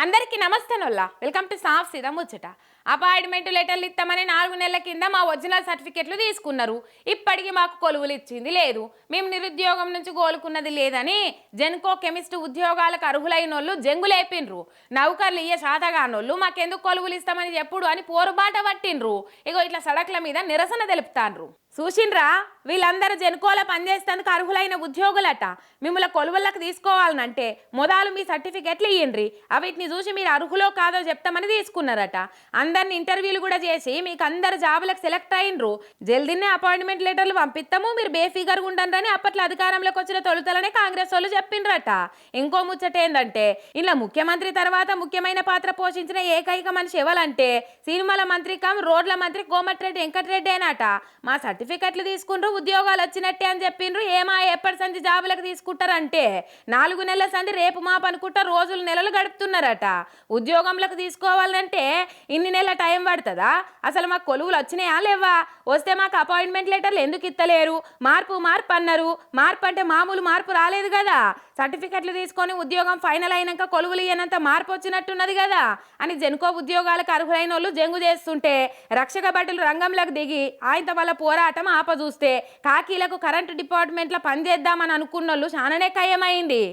అందరికీ నమస్తేనొల్లా welcome to సాఫ్ సీదా ముచ్చట. అపాయింట్మెంట్ లెటర్లు ఇస్తామని 4 నెలల కింద మా ఒరిజినల్ సర్టిఫికెట్లు తీసుకున్నారు. ఇప్పటికీ మాకు కొలువులు ఇచ్చింది లేదు. మేము నిరుద్యోగం నుంచి కోలుకున్నది లేదని జెన్కో కెమిస్ట్ ఉద్యోగాలకు అర్హులైనోళ్ళు జంగులేపిండ్రు. నౌకర్లు ఇయ్య శాతగానోళ్ళు మాకెందుకు కొలువులు ఇస్తామని చెప్పుడు అని పోరుబాట పట్టిండ్రు. ఇగో ఇట్లా సడక్ల మీద నిరసన తెలుపుతాండ్రు. చూసిండ్రా, వీళ్ళందరూ జెన్కోల పనిచేసేందుకు అర్హులైన ఉద్యోగులట. మిమ్మల్ని కొలువులకు తీసుకోవాలనంటే మొదలు మీ సర్టిఫికెట్లు ఇయ్యండ్రి, అవిటిని చూసి మీరు అర్హులో కాదో చెప్తామని తీసుకున్నారట. అందరిని ఇంటర్వ్యూలు కూడా చేసి మీకు అందరు జాబులకు సెలెక్ట్ అయినరు. జల్దీనే అపాయింట్మెంట్ లెటర్లు పంపిస్తాము, మీరు బేఫిగర్గా ఉండండి అప్పట్లో అధికారంలోకి వచ్చిన తొలుతలనే కాంగ్రెస్ వాళ్ళు చెప్పిండ్రట. ఇంకో ముచ్చట ఏందంటే, ఇలా ముఖ్యమంత్రి తర్వాత ముఖ్యమైన పాత్ర పోషించిన ఏకైక మనిషి ఎవరంటే సినిమాల మంత్రి కమ్ రోడ్ల మంత్రి కోమటిరెడ్డి వెంకటరెడ్డి అనట. మా సర్టిఫికెట్లు తీసుకుంటూ ఉద్యోగాలు వచ్చినట్టే అని చెప్పిండ్రు. ఎప్పటి సంది జాబులకు తీసుకుంటారంటే 4 నెలల సంది రేపు మాపు అనుకుంటా రోజులు నెలలు గడుపుతున్నారట. ఉద్యోగంలోకి తీసుకోవాలంటే ఇన్ని నెలల టైం పడుతుందా? అసలు మాకు కొలువులు వచ్చినాయా లేవా? వస్తే మాకు అపాయింట్మెంట్ లెటర్లు ఎందుకు ఇస్తలేరు? మార్పు అన్నారు. మార్పు అంటే మామూలు మార్పు రాలేదు కదా. సర్టిఫికెట్లు తీసుకొని ఉద్యోగం ఫైనల్ అయినాక కొలువులు ఇయ్యనంత మార్పు వచ్చినట్టున్నది కదా అని జెన్కో ఉద్యోగాలకు అర్హులైన వాళ్ళు జంగు చేస్తుంటే రక్షక భటులు రంగంలోకి దిగి ఆయన వాళ్ళ పోరాటం ఆపజూస్తే కాకీలకు కరెంటు డిపార్ట్మెంట్లో పనిచేద్దామని అనుకున్న వాళ్ళు చాలానే ఖాయమైంది.